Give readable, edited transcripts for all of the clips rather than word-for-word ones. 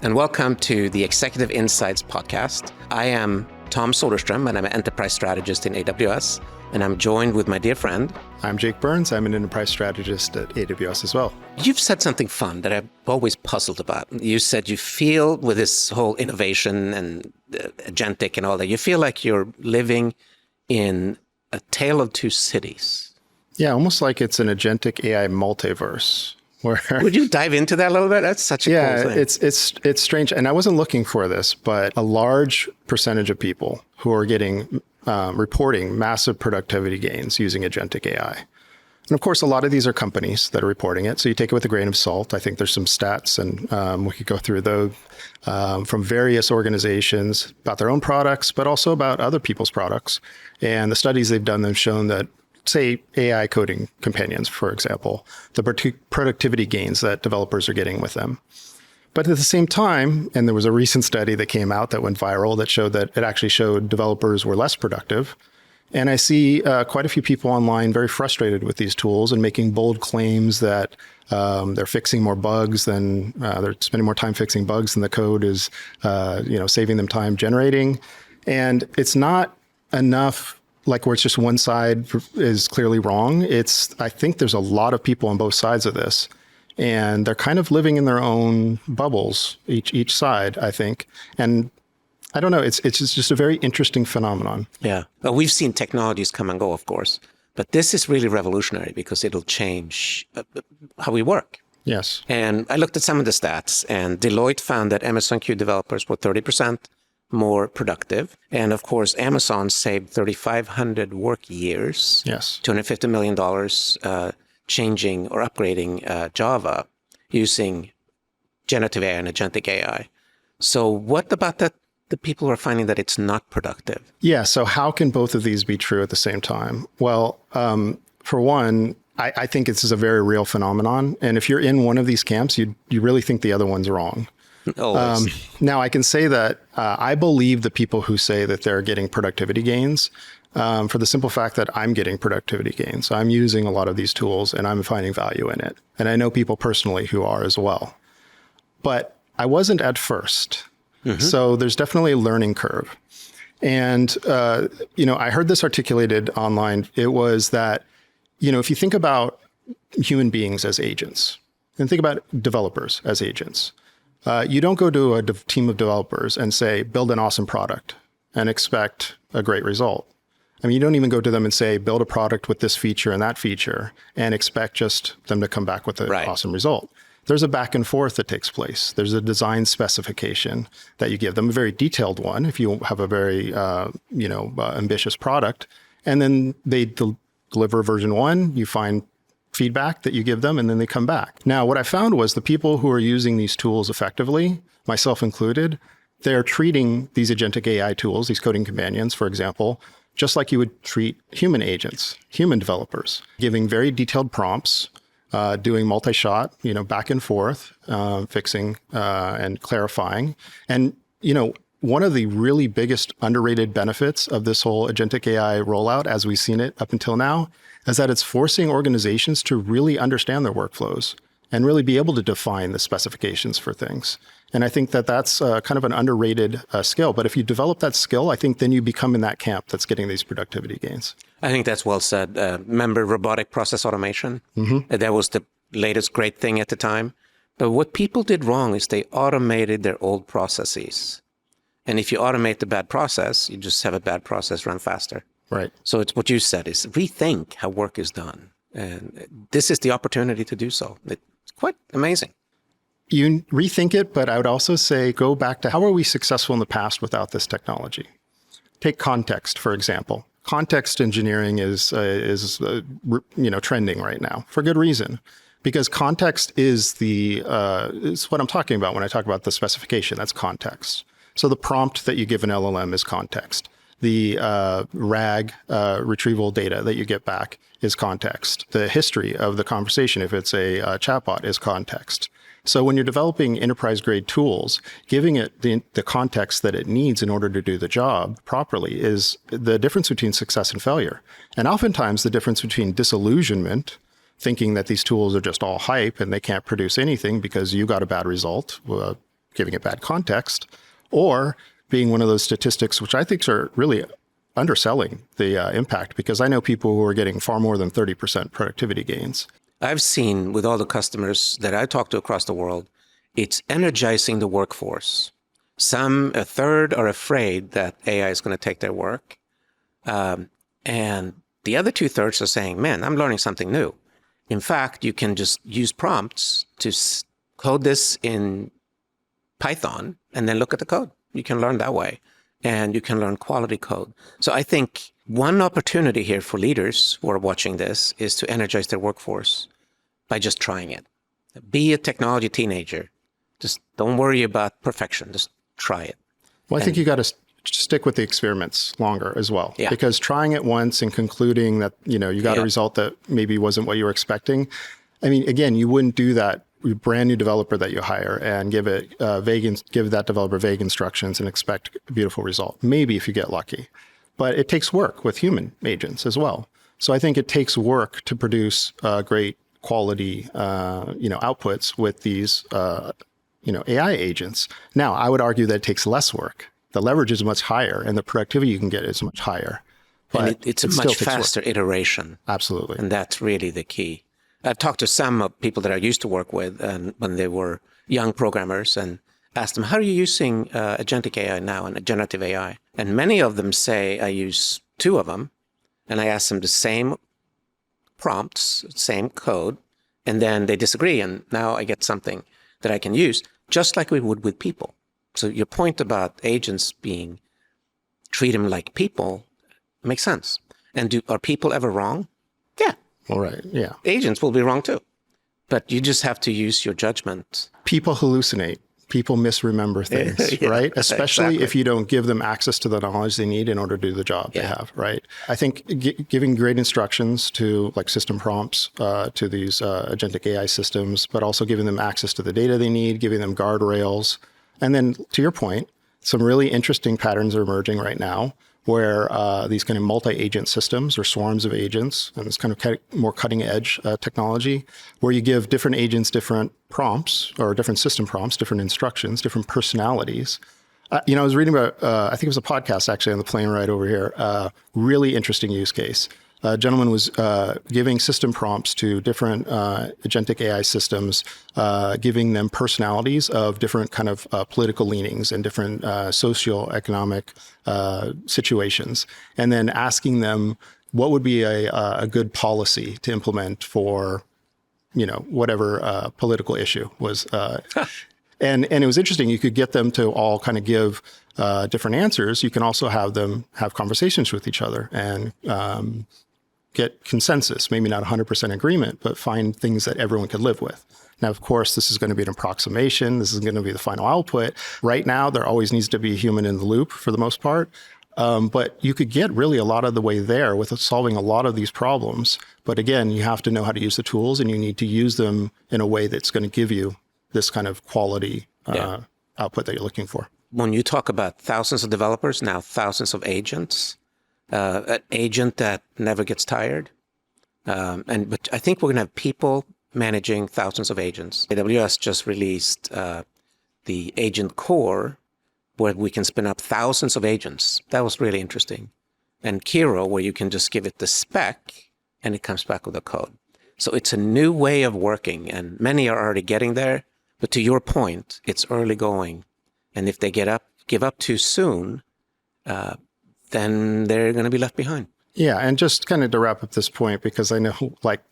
and welcome to the Executive Insights podcast. I am Tom Soderstrom, and I'm an enterprise strategist in AWS, and I'm joined with my dear friend. I'm Jake Burns. I'm an enterprise strategist at AWS as well. You've said something fun that I've always puzzled about. You said you feel with this whole innovation and agentic and all that, you feel like you're living in a tale of two cities. Yeah, almost like it's an agentic AI multiverse. Would you dive into that a little bit? That's such a cool thing. It's strange. And I wasn't looking for this, but a large percentage of people who are getting reporting massive productivity gains using agentic AI. And of course, a lot of these are companies that are reporting it. So you take it with a grain of salt. I think there's some stats, and we could go through those from various organizations about their own products, but also about other people's products. And the studies they've done have shown that, say, AI coding companions, for example, the productivity gains that developers are getting with them. But at the same time, and there was a recent study that came out that went viral that showed that it actually showed developers were less productive. And I see quite a few people online very frustrated with these tools and making bold claims that they're fixing more bugs than they're spending more time fixing bugs than the code is, saving them time generating. And it's not enough like where it's just one side is clearly wrong. I think there's a lot of people on both sides of this, and they're kind of living in their own bubbles, each side, I think. And I don't know, it's just a very interesting phenomenon. Yeah. Well, we've seen technologies come and go, of course, but this is really revolutionary because it'll change how we work. Yes. And I looked at some of the stats, and Deloitte found that Amazon Q developers were 30% more productive. And of course, Amazon saved 3,500 work years. Yes. $250 million changing or upgrading Java using generative AI and agentic AI. So what about that? The people are finding that it's not productive. Yeah. So how can both of these be true at the same time? Well, for one, I think this is a very real phenomenon. And if you're in one of these camps, you really think the other one's wrong. Now, I can say that I believe the people who say that they're getting productivity gains for the simple fact that I'm getting productivity gains. I'm using a lot of these tools and I'm finding value in it. And I know people personally who are as well. But I wasn't at first. Mm-hmm. So there's definitely a learning curve. And, I heard this articulated online. It was that, if you think about human beings as agents and think about developers as agents, you don't go to a team of developers and say, build an awesome product and expect a great result. I mean, you don't even go to them and say, build a product with this feature and that feature and expect just them to come back with an awesome result. There's a back and forth that takes place. There's a design specification that you give them, a very detailed one if you have a very, ambitious product. And then they deliver version 1, you find feedback that you give them, and then they come back. Now, what I found was the people who are using these tools effectively, myself included, they're treating these agentic AI tools, these coding companions, for example, just like you would treat human agents, human developers, giving very detailed prompts, doing multi-shot, back and forth, fixing and clarifying. And, one of the really biggest underrated benefits of this whole agentic AI rollout, as we've seen it up until now, is that it's forcing organizations to really understand their workflows and really be able to define the specifications for things. And I think that that's kind of an underrated skill. But if you develop that skill, I think then you become in that camp that's getting these productivity gains. I think that's well said. Remember robotic process automation? Mm-hmm. That was the latest great thing at the time. But what people did wrong is they automated their old processes. And if you automate the bad process, you just have a bad process run faster. Right. So it's what you said is rethink how work is done. And this is the opportunity to do so. It's quite amazing. You rethink it, but I would also say go back to how are we successful in the past without this technology? Take context, for example. Context engineering is trending right now for good reason, because context is is what I'm talking about when I talk about the specification. That's context. So the prompt that you give an LLM is context. The RAG retrieval data that you get back is context. The history of the conversation, if it's a chatbot, is context. So when you're developing enterprise-grade tools, giving it the context that it needs in order to do the job properly is the difference between success and failure. And oftentimes the difference between disillusionment, thinking that these tools are just all hype and they can't produce anything because you got a bad result, giving it bad context, or being one of those statistics, which I think are really underselling the impact, because I know people who are getting far more than 30% productivity gains. I've seen with all the customers that I talk to across the world, it's energizing the workforce. Some, a third, are afraid that AI is going to take their work. And the other 2/3 are saying, man, I'm learning something new. In fact, you can just use prompts to code this in Python and then look at the code. You can learn that way. And you can learn quality code. So I think one opportunity here for leaders who are watching this is to energize their workforce by just trying it. Be a technology teenager. Just don't worry about perfection. Just try it. Well, I think you got to stick with the experiments longer as well, Yeah. because trying it once and concluding that, you got a result that maybe wasn't what you were expecting. I mean, again, you wouldn't do that brand new developer that you hire and give that developer vague instructions and expect a beautiful result. Maybe if you get lucky, but it takes work with human agents as well. So I think it takes work to produce great quality, outputs with these, AI agents. Now, I would argue that it takes less work. The leverage is much higher and the productivity you can get is much higher. But And it's a much faster iteration. Absolutely. And that's really the key. I've talked to some people that I used to work with and when they were young programmers and asked them, how are you using Agentic AI now and generative AI? And many of them say, I use 2 of them. And I ask them the same prompts, same code, and then they disagree. And now I get something that I can use, just like we would with people. So your point about agents treat them like people makes sense. And are people ever wrong? Yeah. All right. Yeah. Agents will be wrong too. But you just have to use your judgment. People hallucinate. People misremember things, Yeah, right? Especially exactly. if you don't give them access to the knowledge they need in order to do the job they have, right? I think giving great instructions to like system prompts to these agentic AI systems, but also giving them access to the data they need, giving them guardrails. And then to your point, some really interesting patterns are emerging right now where these kind of multi-agent systems or swarms of agents, and it's kind of more cutting-edge technology, where you give different agents different prompts or different system prompts, different instructions, different personalities. I was reading about, I think it was a podcast actually on the plane ride over here, really interesting use case. A gentleman was giving system prompts to different agentic AI systems, giving them personalities of different kind of political leanings and different socioeconomic situations, and then asking them what would be a good policy to implement for, whatever political issue was. And it was interesting. You could get them to all kind of give different answers. You can also have them have conversations with each other and get consensus, maybe not 100% agreement, but find things that everyone could live with. Now, of course, this is going to be an approximation. This is going to be the final output. Right now, there always needs to be a human in the loop for the most part. But you could get really a lot of the way there with solving a lot of these problems. But again, you have to know how to use the tools and you need to use them in a way that's going to give you this kind of quality output that you're looking for. When you talk about thousands of developers, now thousands of agents, an agent that never gets tired. But I think we're going to have people managing thousands of agents. AWS just released the agent core, where we can spin up thousands of agents. That was really interesting. And Kiro, where you can just give it the spec and it comes back with a code. So it's a new way of working, and many are already getting there. But to your point, it's early going. And if they give up too soon, then they're going to be left behind. Yeah, and just kind of to wrap up this point, because I know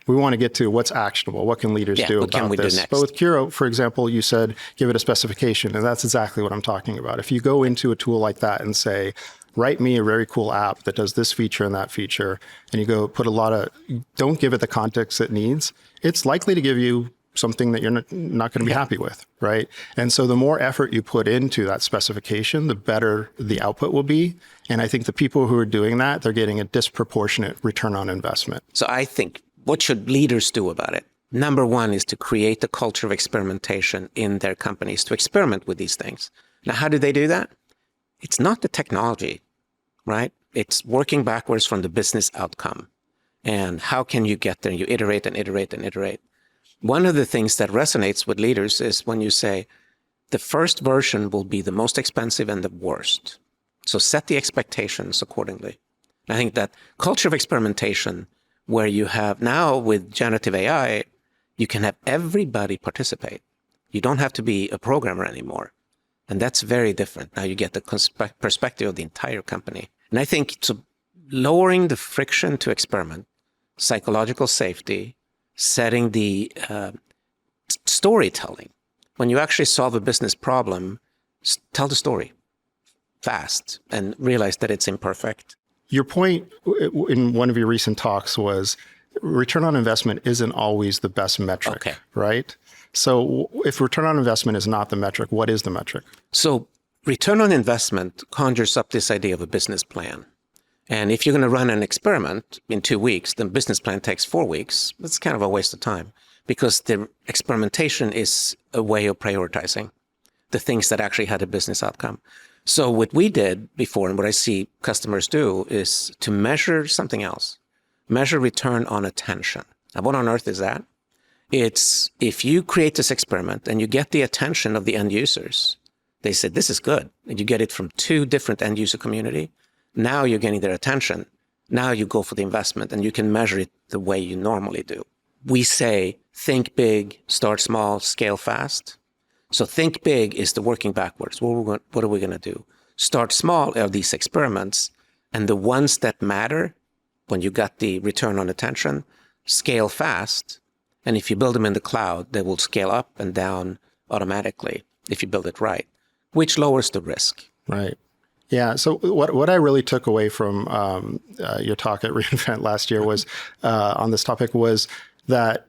we want to get to what's actionable. What can leaders do about this? But with Kiro, for example, you said give it a specification, and that's exactly what I'm talking about. If you go into a tool like that and say, write me a very cool app that does this feature and that feature, and you go put don't give it the context it needs, it's likely to give you something that you're not going to be happy with, right? And so the more effort you put into that specification, the better the output will be. And I think the people who are doing that, they're getting a disproportionate return on investment. So I think, what should leaders do about it? Number one is to create the culture of experimentation in their companies, to experiment with these things. Now, how do they do that? It's not the technology, right? It's working backwards from the business outcome. And how can you get there? You iterate and iterate and iterate. One of the things that resonates with leaders is when you say, the first version will be the most expensive and the worst. So set the expectations accordingly. I think that culture of experimentation, where you have now with generative AI, you can have everybody participate. You don't have to be a programmer anymore. And that's very different. Now you get the perspective of the entire company. And I think lowering the friction to experiment, psychological safety, setting the storytelling. When you actually solve a business problem, tell the story fast and realize that it's imperfect. Your point in one of your recent talks was return on investment isn't always the best metric, right? So if return on investment is not the metric, what is the metric? So return on investment conjures up this idea of a business plan. And if you're going to run an experiment in 2 weeks, the business plan takes 4 weeks. That's kind of a waste of time because the experimentation is a way of prioritizing the things that actually had a business outcome. So what we did before and what I see customers do is to measure something else, measure return on attention. Now, what on earth is that? It's if you create this experiment and you get the attention of the end users, they said, this is good. And you get it from 2 different end user community. Now you're getting their attention. Now you go for the investment and you can measure it the way you normally do. We say, think big, start small, scale fast. So think big is the working backwards. What are we going to do? Start small are these experiments. And the ones that matter, when you got the return on attention, scale fast. And if you build them in the cloud, they will scale up and down automatically if you build it right, which lowers the risk. Right. Yeah. So what I really took away from your talk at reInvent last year was on this topic was that,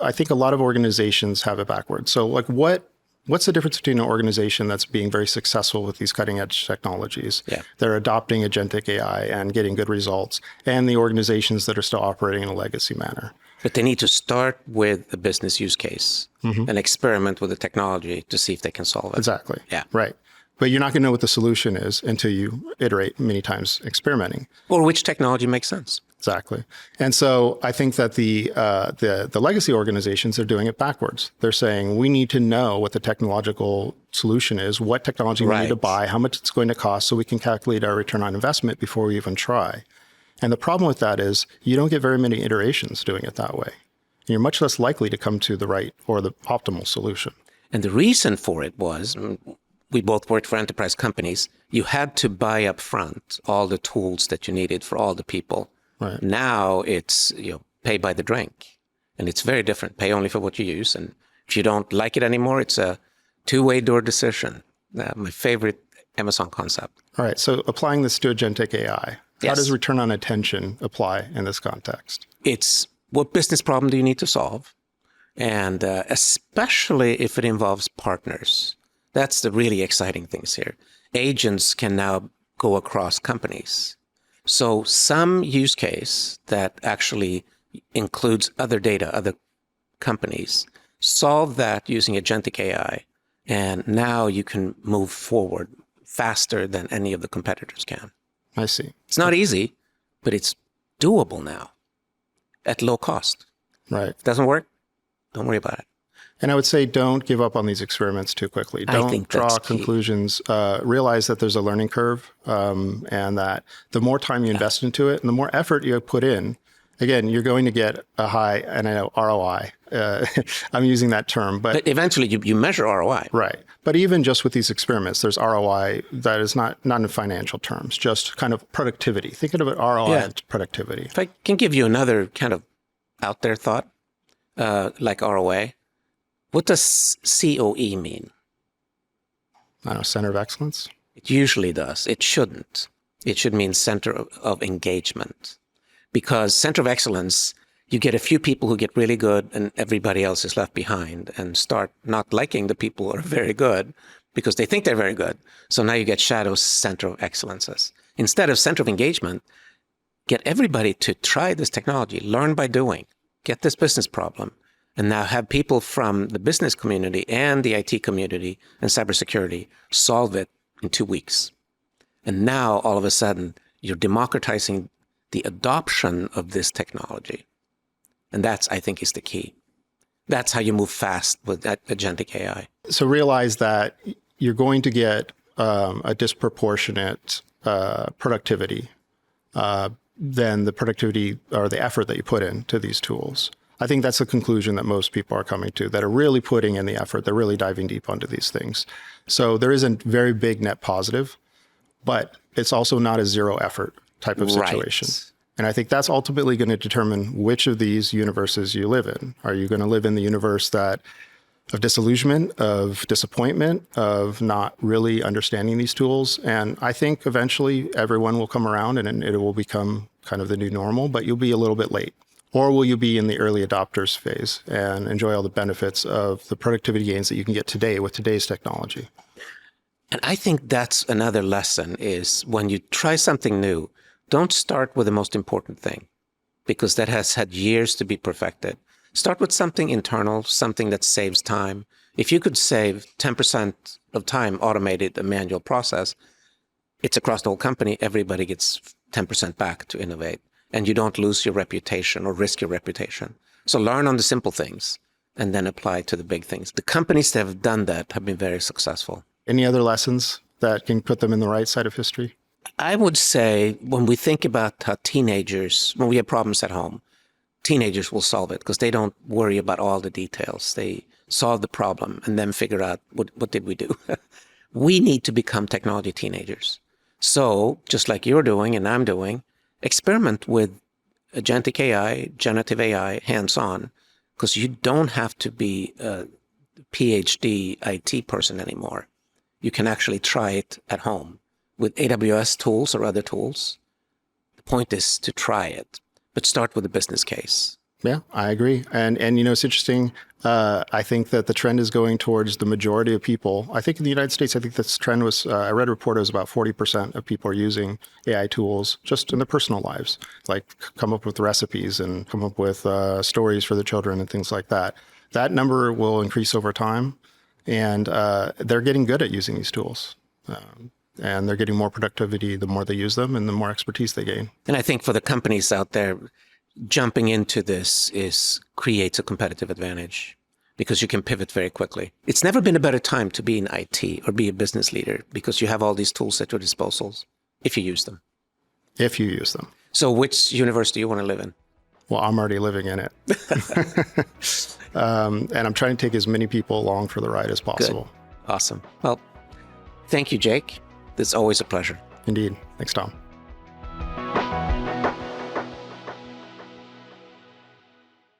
I think a lot of organizations have it backwards. So like what's the difference between an organization that's being very successful with these cutting edge technologies? Yeah. They're adopting Agentic AI and getting good results, and the organizations that are still operating in a legacy manner. But they need to start with a business use case and experiment with the technology to see if they can solve it. Exactly. Yeah. Right. But you're not going to know what the solution is until you iterate many times experimenting. Or which technology makes sense. Exactly. And so I think that the legacy organizations are doing it backwards. They're saying we need to know what the technological solution is, what technology we need to buy, how much it's going to cost so we can calculate our return on investment before we even try. And the problem with that is you don't get very many iterations doing it that way. You're much less likely to come to the right or the optimal solution. And the reason for it was, we both worked for enterprise companies. You had to buy up front all the tools that you needed for all the people. Right. Now it's pay by the drink, and it's very different. Pay only for what you use, and if you don't like it anymore, it's a 2-way door decision. My favorite Amazon concept. All right. So applying this to Agentic AI, how does return on attention apply in this context? It's what business problem do you need to solve, and especially if it involves partners. That's the really exciting things here. Agents can now go across companies. So some use case that actually includes other data, other companies, solve that using Agentic AI. And now you can move forward faster than any of the competitors can. I see. It's not easy, but it's doable now at low cost. Right. If it doesn't work, don't worry about it. And I would say don't give up on these experiments too quickly. Don't draw conclusions. Realize that there's a learning curve and that the more time you invest into it and the more effort you put in, again, you're going to get a high, and I know ROI. I'm using that term. But eventually you measure ROI. Right. But even just with these experiments, there's ROI that is not in financial terms, just kind of productivity. Think of it ROI as productivity. If I can give you another kind of out there thought, like ROI. What does COE mean? I don't know, center of excellence? It usually does. It shouldn't. It should mean center of engagement. Because center of excellence, you get a few people who get really good and everybody else is left behind and start not liking the people who are very good because they think they're very good. So now you get shadow center of excellences. Instead of center of engagement, get everybody to try this technology, learn by doing, get this business problem. And now have people from the business community and the IT community and cybersecurity solve it in 2 weeks. And now, all of a sudden, you're democratizing the adoption of this technology. And that's, I think, is the key. That's how you move fast with Agentic AI. So realize that you're going to get a disproportionate productivity than the productivity or the effort that you put into these tools. I think that's the conclusion that most people are coming to, that are really putting in the effort. They're really diving deep onto these things. So there is a very big net positive, but it's also not a zero effort type of situation. Right. And I think that's ultimately going to determine which of these universes you live in. Are you going to live in the universe of disillusionment, of disappointment, of not really understanding these tools? And I think eventually everyone will come around and it will become kind of the new normal, but you'll be a little bit late. Or will you be in the early adopters phase and enjoy all the benefits of the productivity gains that you can get today with today's technology? And I think that's another lesson is when you try something new, don't start with the most important thing, because that has had years to be perfected. Start with something internal, something that saves time. If you could save 10% of time automated a manual process, it's across the whole company, everybody gets 10% back to innovate. And you don't lose your reputation or risk your reputation. So learn on the simple things and then apply to the big things. The companies that have done that have been very successful. Any other lessons that can put them in the right side of history? I would say when we think about how teenagers, when we have problems at home, teenagers will solve it because they don't worry about all the details. They solve the problem and then figure out what did we do? We need to become technology teenagers. So just like you're doing and I'm doing, experiment with Agentic AI, generative AI, hands-on, because you don't have to be a PhD IT person anymore. You can actually try it at home with AWS tools or other tools. The point is to try it, but start with a business case. Yeah, I agree. And it's interesting. I think that the trend is going towards the majority of people. I think in the United States, I think this trend was, I read a report, it was about 40% of people are using AI tools just in their personal lives, like come up with recipes and come up with stories for the children and things like that. That number will increase over time. And they're getting good at using these tools. And they're getting more productivity the more they use them and the more expertise they gain. And I think for the companies out there, jumping into this creates a competitive advantage because you can pivot very quickly. It's never been a better time to be in IT or be a business leader because you have all these tools at your disposal if you use them. If you use them. So which universe do you want to live in? Well, I'm already living in it. And I'm trying to take as many people along for the ride as possible. Good. Awesome. Well, thank you, Jake. It's always a pleasure. Indeed. Thanks, Tom.